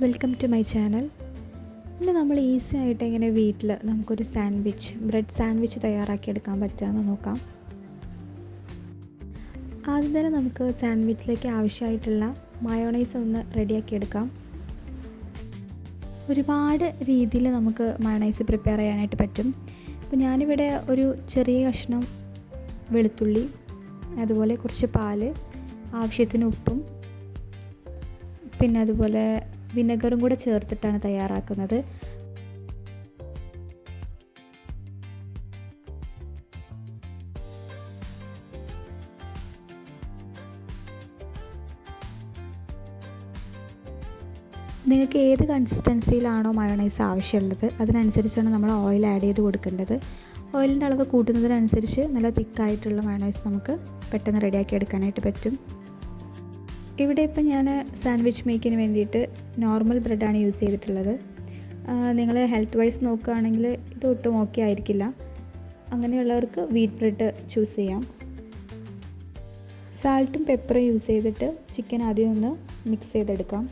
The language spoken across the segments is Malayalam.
Welcome to my channel. ഇന്ന് നമ്മൾ ഈസി ആയിട്ട് എങ്ങനെ വീട്ടിൽ നമുക്കൊരു ബ്രെഡ് സാൻഡ്വിച്ച് തയ്യാറാക്കിയെടുക്കാൻ പറ്റുമെന്ന് നോക്കാം. ആദ്യം തന്നെ നമുക്ക് സാൻഡ്വിച്ചിലേക്ക് ആവശ്യമായിട്ടുള്ള മയോണൈസ് ഒന്ന് റെഡിയാക്കിയെടുക്കാം. ഒരുപാട് രീതിയിൽ നമുക്ക് മയോണൈസ് പ്രിപ്പയർ ചെയ്യാനായിട്ട് പറ്റും. അപ്പോൾ ഞാനിവിടെ ഒരു ചെറിയ കഷ്ണം വെളുത്തുള്ളി, അതുപോലെ കുറച്ച് പാല്, ആവശ്യത്തിന് ഉപ്പും, പിന്നെ അതുപോലെ വിനെഗറും കൂടെ ചേർത്തിട്ടാണ് തയ്യാറാക്കുന്നത്. നിങ്ങൾക്ക് ഏത് കൺസിസ്റ്റൻസിയിലാണോ മയോണൈസ് ആവശ്യമുള്ളത് അതിനനുസരിച്ചാണ് നമ്മൾ ഓയിൽ ആഡ് ചെയ്ത് കൊടുക്കേണ്ടത്. ഓയിലിൻ്റെ അളവ് കൂട്ടുന്നതിനനുസരിച്ച് നല്ല തിക്കായിട്ടുള്ള മയോണൈസ് നമുക്ക് പെട്ടെന്ന് റെഡിയാക്കി എടുക്കാനായിട്ട് പറ്റും. ഇവിടെ ഇപ്പം ഞാൻ സാൻഡ്വിച്ച് മേക്കിന് വേണ്ടിയിട്ട് നോർമൽ ബ്രെഡാണ് യൂസ് ചെയ്തിട്ടുള്ളത്. നിങ്ങൾ ഹെൽത്ത് വൈസ് നോക്കുകയാണെങ്കിൽ ഇത് ഒട്ടും ഓക്കെ ആയിരിക്കില്ല. അങ്ങനെയുള്ളവർക്ക് വീറ്റ് ബ്രെഡ് ചൂസ് ചെയ്യാം. സാൾട്ടും പെപ്പറും യൂസ് ചെയ്തിട്ട് ചിക്കൻ ആദ്യം ഒന്ന് മിക്സ് ചെയ്തെടുക്കാം.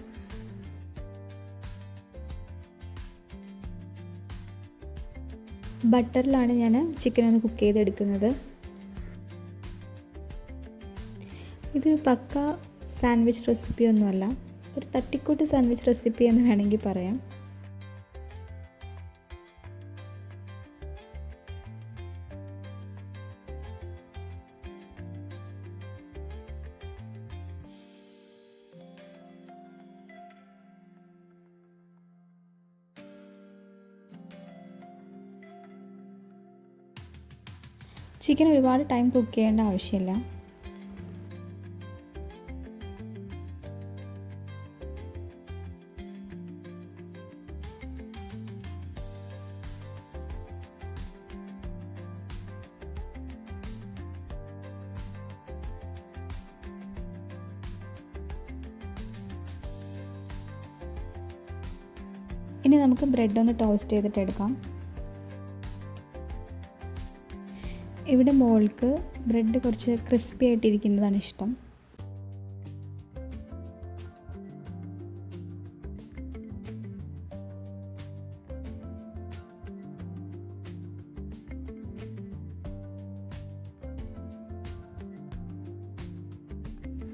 ബട്ടറിലാണ് ഞാൻ ചിക്കൻ ഒന്ന് കുക്ക് ചെയ്തെടുക്കുന്നത്. ഇതൊരു പക്ക സാൻഡ്വിച്ച് റെസിപ്പി ഒന്നുമല്ല, ഒരു തട്ടിക്കൂട്ട് സാൻഡ്വിച്ച് റെസിപ്പി എന്ന് വേണമെങ്കിൽ പറയാം. ചിക്കൻ ഒരുപാട് ടൈം കുക്ക് ചെയ്യേണ്ട ആവശ്യമില്ല. ഇനി നമുക്ക് ബ്രെഡ് ഒന്ന് ടോസ്റ്റ് ചെയ്തിട്ട് എടുക്കാം. ഇവിടെ മോൾക്ക് ബ്രെഡ് കുറച്ച് ക്രിസ്പി ആയിട്ടിരിക്കുന്നതാണ് ഇഷ്ടം.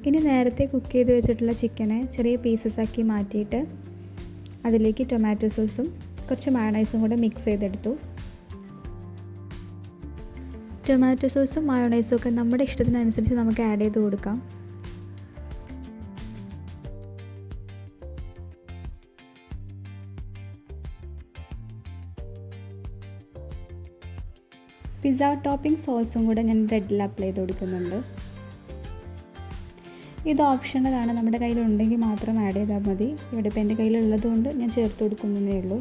ഇനി നേരത്തെ കുക്ക് ചെയ്ത് വെച്ചിട്ടുള്ള ചിക്കനെ ചെറിയ പീസസ് ആക്കി മാറ്റിയിട്ട് അതിലേക്ക് ടൊമാറ്റോ സോസും കുറച്ച് മയോണൈസും കൂടെ മിക്സ് ചെയ്തെടുത്തു. ടൊമാറ്റോ സോസും മയോണൈസും ഒക്കെ നമ്മുടെ ഇഷ്ടത്തിനനുസരിച്ച് നമുക്ക് ആഡ് ചെയ്ത് കൊടുക്കാം. പിസ്സ ടോപ്പിംഗ് സോസും കൂടെ ഞാൻ ബ്രെഡിൽ അപ്ലൈ ചെയ്ത് കൊടുക്കുന്നുണ്ട്. ഇത് ഓപ്ഷണലാണ്, നമ്മുടെ കയ്യിലുണ്ടെങ്കിൽ മാത്രം ആഡ് ചെയ്താൽ മതി. ഇവിടെ ഇപ്പോൾ എൻ്റെ കയ്യിലുള്ളതുകൊണ്ട് ഞാൻ ചേർത്ത് കൊടുക്കുന്നതേ ഉള്ളൂ.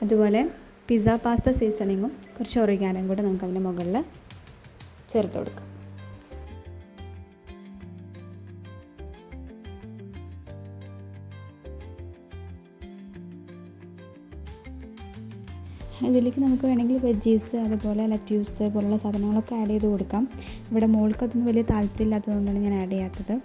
അതുപോലെ പിസ്സ പാസ്ത സീസണിങ്ങും കുറച്ച് ഒറിഗാനോയും കൂടെ നമുക്ക് അതിൻ്റെ മുകളിൽ ചേർത്ത് കൊടുക്കാം. ഇതിലേക്ക് നമുക്ക് വേണമെങ്കിൽ വെജീസ്, അതുപോലെ ലെറ്റ്യൂസ് പോലുള്ള സാധനങ്ങളൊക്കെ ആഡ് ചെയ്ത് കൊടുക്കാം. ഇവിടെ മോൾക്ക് അതൊന്നും വലിയ താല്പര്യമില്ലാത്തതുകൊണ്ടാണ് ഞാൻ ആഡ് ചെയ്യാത്തത്.